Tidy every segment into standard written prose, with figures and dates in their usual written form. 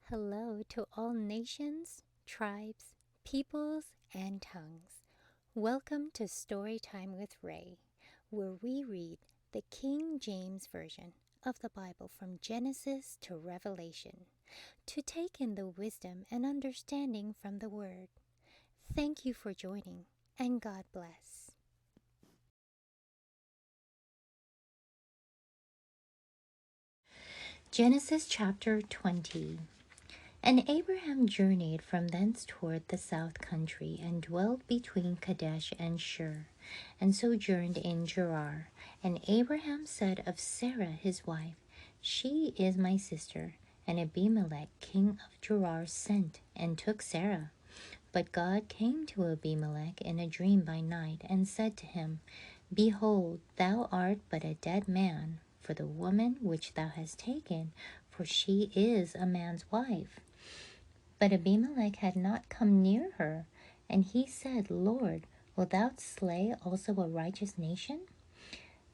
Hello to all nations, tribes, peoples, and tongues. Welcome to Storytime with Ray, where we read the King James Version of the Bible from Genesis to Revelation, to take in the wisdom and understanding from the Word. Thank you for joining, and God bless. Genesis chapter 20. And Abraham journeyed from thence toward the south country, and dwelt between Kadesh and Shur, and sojourned in Gerar. And Abraham said of Sarah his wife, She is my sister. And Abimelech king of Gerar sent, and took Sarah. But God came to Abimelech in a dream by night, and said to him, Behold, thou art but a dead man, for the woman which thou hast taken, for she is a man's wife. But Abimelech had not come near her, and he said, Lord, wilt thou slay also a righteous nation?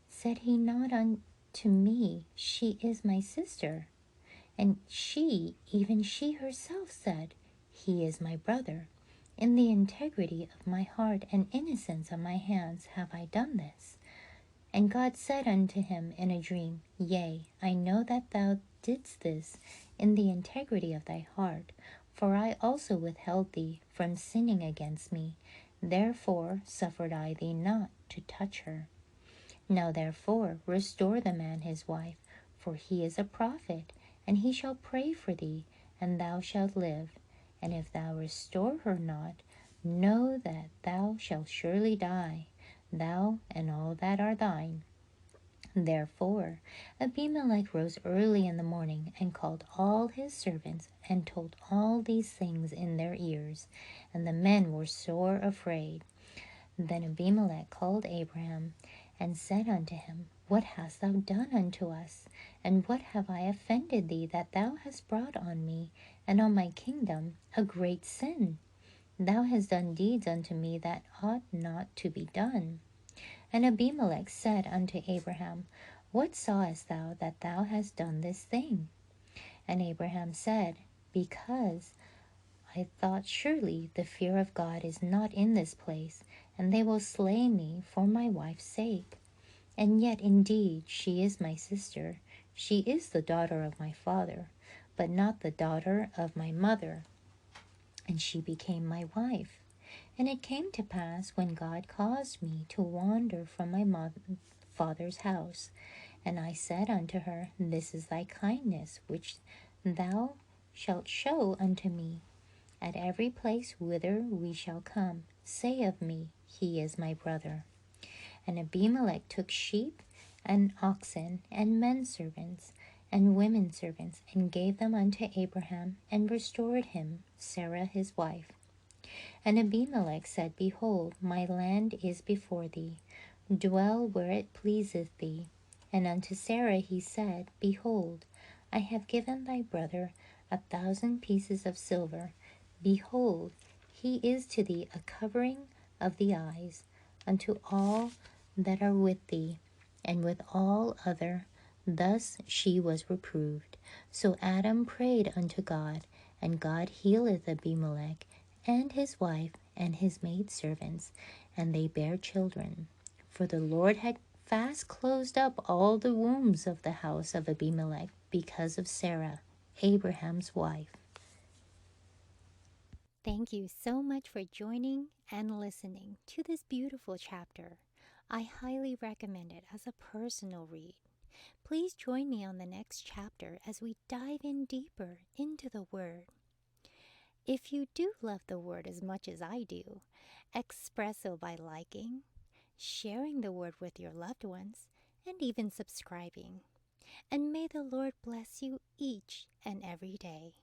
Said he not unto me, She is my sister? And she, even she herself, said, He is my brother. In the integrity of my heart and innocence of my hands have I done this. And God said unto him in a dream, Yea, I know that thou didst this in the integrity of thy heart, for I also withheld thee from sinning against me. Therefore suffered I thee not to touch her. Now therefore restore the man his wife, for he is a prophet, and he shall pray for thee, and thou shalt live. And if thou restore her not, know that thou shalt surely die, thou and all that are thine. Therefore Abimelech rose early in the morning, and called all his servants, and told all these things in their ears. And the men were sore afraid. Then Abimelech called Abraham, and said unto him, What hast thou done unto us? And what have I offended thee, that thou hast brought on me, and on my kingdom, a great sin? Thou hast done deeds unto me that ought not to be done. And Abimelech said unto Abraham, What sawest thou that thou hast done this thing? And Abraham said, Because I thought surely the fear of God is not in this place, and they will slay me for my wife's sake. And yet indeed she is my sister. She is the daughter of my father, but not the daughter of my mother. And she became my wife. And it came to pass, when God caused me to wander from my father's house, and I said unto her, This is thy kindness, which thou shalt show unto me. At every place whither we shall come, say of me, He is my brother. And Abimelech took sheep and oxen and men servants and women servants, and gave them unto Abraham, and restored him Sarah his wife. And Abimelech said, Behold, my land is before thee. Dwell where it pleaseth thee. And unto Sarah he said, Behold, I have given thy brother 1,000 pieces of silver. Behold, he is to thee a covering of the eyes unto all that are with thee, and with all other. Thus she was reproved. So Adam prayed unto God, and God healeth Abimelech and his wife and his maidservants, and they bare children. For the Lord had fast closed up all the wombs of the house of Abimelech because of Sarah, Abraham's wife. Thank you so much for joining and listening to this beautiful chapter. I highly recommend it as a personal read. Please join me on the next chapter as we dive in deeper into the Word. If you do love the Word as much as I do, express so by liking, sharing the Word with your loved ones, and even subscribing. And may the Lord bless you each and every day.